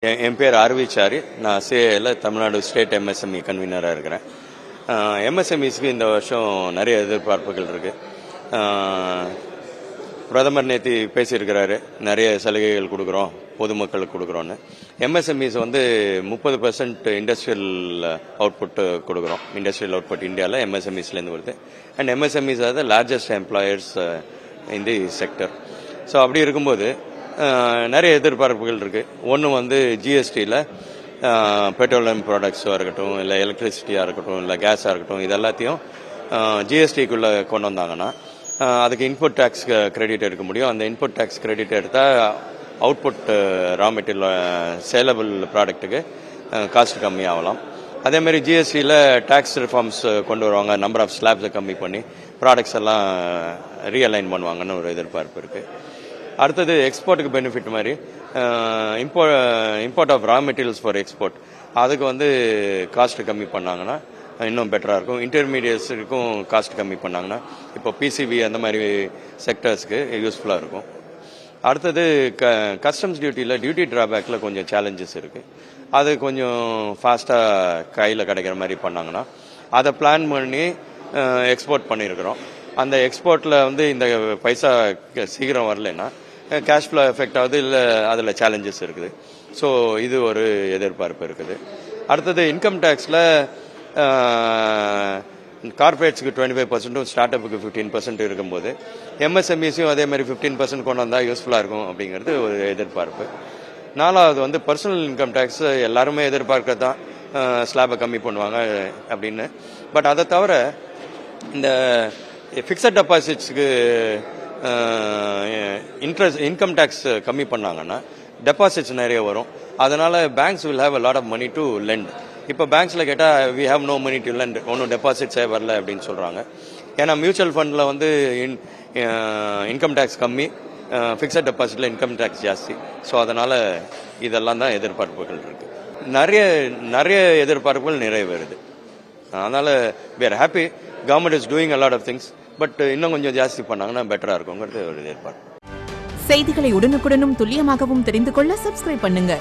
என் பேர் ஆர்விச்சாரி. நான் சிஏல Tamil Nadu state MSME கன்வீனராக இருக்கிறேன். எம்எஸ்எம்இஸ்க்கு இந்த வருஷம் நிறைய எதிர்பார்ப்புகள் இருக்கு. பிரதமர் நேற்று பேசியிருக்கிறாரு, நிறைய சலுகைகள் கொடுக்குறோம், பொதுமக்களுக்கு கொடுக்குறோன்னு. எம்எஸ்எம்இஸ் 30% இண்டஸ்ட்ரியல் அவுட்புட் கொடுக்குறோம். இண்டஸ்ட்ரியல் அவுட்புட் இந்தியாவில் எம்எஸ்எம்இஸ்லேருந்து வருது. And MSMEs R the largest employers in the sector. So அப்படி இருக்கும்போது நிறைய எதிர்பார்ப்புகள் இருக்கு. ஒன்று ஜிஎஸ்டியில் பெட்ரோலியம் ப்ராடக்ட்ஸாக இருக்கட்டும், இல்லை எலக்ட்ரிசிட்டியாக இருக்கட்டும், இல்லை கேஸாக இருக்கட்டும், இது எல்லாத்தையும் ஜிஎஸ்டிக்குள்ளே கொண்டு வந்தாங்கன்னா அதுக்கு இன்புட் டேக்ஸ் கிரெடிட் எடுக்க முடியும். அந்த இன்புட் டேக்ஸ் கிரெடிட் எடுத்தால் அவுட்புட் ரா மெட்டீரியல் சேலபிள் ப்ராடக்ட்டுக்கு காஸ்ட் கம்மியாகலாம். அதேமாதிரி ஜிஎஸ்டியில் டேக்ஸ் ரிஃபார்ம்ஸ் கொண்டு வருவாங்க, நம்பர் ஆஃப் ஸ்லாப்ஸை கம்மி பண்ணி ப்ராடக்ட்ஸ் எல்லாம் ரீஅலைன் பண்ணுவாங்கன்னு ஒரு எதிர்பார்ப்பு இருக்குது. அடுத்தது எக்ஸ்போர்ட்டுக்கு பெனிஃபிட் மாதிரி import of raw materials for export, அதுக்கு காஸ்ட் கம்மி பண்ணாங்கன்னா இன்னும் பெட்டராக இருக்கும். இன்டர்மீடியட்ஸுக்கும் காஸ்ட் கம்மி பண்ணாங்கன்னா இப்போ பிசிபி அந்த மாதிரி செக்டர்ஸ்க்கு யூஸ்ஃபுல்லாக இருக்கும். அடுத்தது கஸ்டம்ஸ் டியூட்டி ட்ராபேக்கில் கொஞ்சம் சேலஞ்சஸ் இருக்குது. அது கொஞ்சம் ஃபாஸ்ட்டாக கையில் கிடைக்கிற மாதிரி பண்ணாங்கன்னா அதை பிளான் பண்ணி எக்ஸ்போர்ட் பண்ணியிருக்கிறோம். அந்த எக்ஸ்போர்ட்டில் இந்த பைசா சீக்கிரம் வரலைன்னா கேஷ் ஃப்ளோ எஃபெக்ட் ஆகுது, இல்லை அதில் சேலஞ்சஸ் இருக்குது. ஸோ இது ஒரு எதிர்பார்ப்பு இருக்குது. அடுத்தது இன்கம் டேக்ஸில் கார்பரேட்ஸுக்கு 25%, ஸ்டார்ட் அப்புக்கு 15% இருக்கும்போது எம்எஸ்எம்இஸையும் அதே மாதிரி 15% கொண்டு வந்தால் யூஸ்ஃபுல்லாக இருக்கும் அப்படிங்கிறது ஒரு எதிர்பார்ப்பு. நாலாவது பர்சனல் இன்கம் டேக்ஸ் எல்லாருமே எதிர்பார்க்கத்தான் ஸ்லாபை கம்மி பண்ணுவாங்க அப்படின்னு. பட் அதை தவிர இந்த ஃபிக்ஸட் டெபாசிட்ஸுக்கு இன்கம் டேக்ஸ் கம்மி பண்ணாங்கன்னா டெபாசிட்ஸ் நிறைய வரும். அதனால banks will have a lot of money to lend. இப்போ பேங்க்ஸில் கேட்டால் we have no money to lend, ஒன்றும் டெபாசிட்ஸே வரல அப்படின்னு சொல்கிறாங்க. ஏன்னா மியூச்சுவல் ஃபண்டில் இன்கம் டேக்ஸ் கம்மி, ஃபிக்ஸட் டெபாசிட்டில் இன்கம் டேக்ஸ் ஜாஸ்தி. ஸோ அதனால் இதெல்லாம் தான் எதிர்பார்ப்புகள் இருக்குது. நிறைய எதிர்பார்ப்புகள் நிறைவேறுது. அதனால் we are happy. Government is doing a lot of things. But இன்னும் கொஞ்சம் ஜாஸ்தி பண்ணாங்கன்னா பெட்டராக இருக்குங்கிறது ஒரு எதிர்பார்ப்பு. செய்திகளை உடனுக்குடனும் துல்லியமாகவும் தெரிந்து கொள்ள சப்ஸ்கிரைப் பண்ணுங்க.